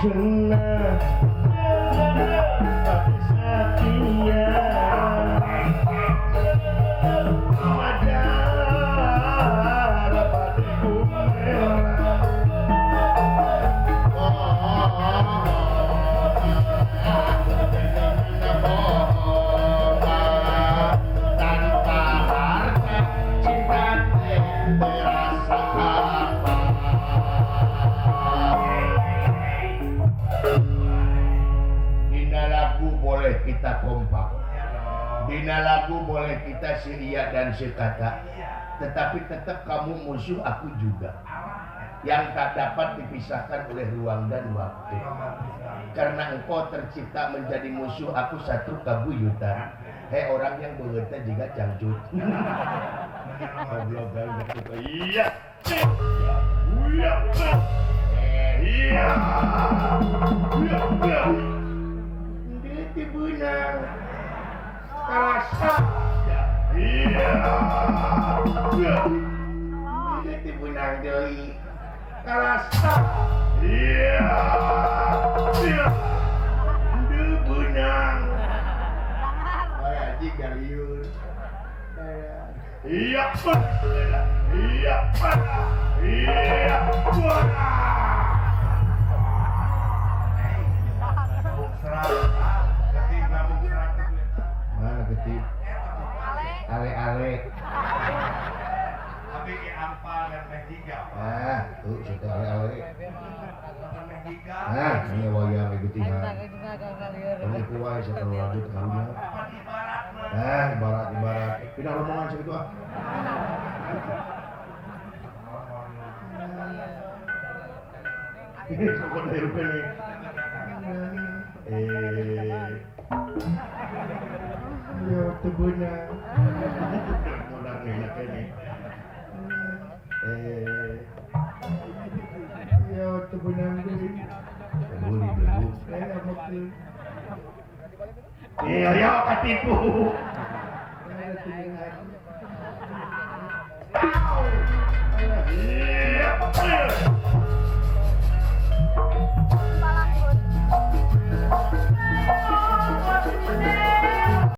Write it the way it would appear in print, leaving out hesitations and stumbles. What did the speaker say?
cenah Satria Madara pati kumera tanpa harta cinta terasa apa. Dina lagu boleh kita kompak, dina lagu boleh kita siria dan sekata, tetapi tetap kamu musuh aku juga, yang tak dapat dipisahkan oleh ruang dan waktu. Karena engkau tercipta menjadi musuh aku satu kabuyutan. Hei orang yang begerta juga cangcut. Goblok banget kita. Iya. Iya. Iya. Iya. Dia benang. Kalasa. Iya. Iya. Dia benang deui. Kalasa. Iya. Iya. Dia benang. Haji Galiun. Iya, iya, iya, mana ketip? Ale. Tapi ampal dan mehika. Tuh sudah ale. Mehika. Ini wayang ikuti ini kuai setelah lanjut karunya. Ibarat. Pindah rombongan segitu ah. Ini kok dari rupiah nih. Ya tebuna. Modal enak ini. Ya tebuna ini. Beli dulu. Iya, katipu. Iya.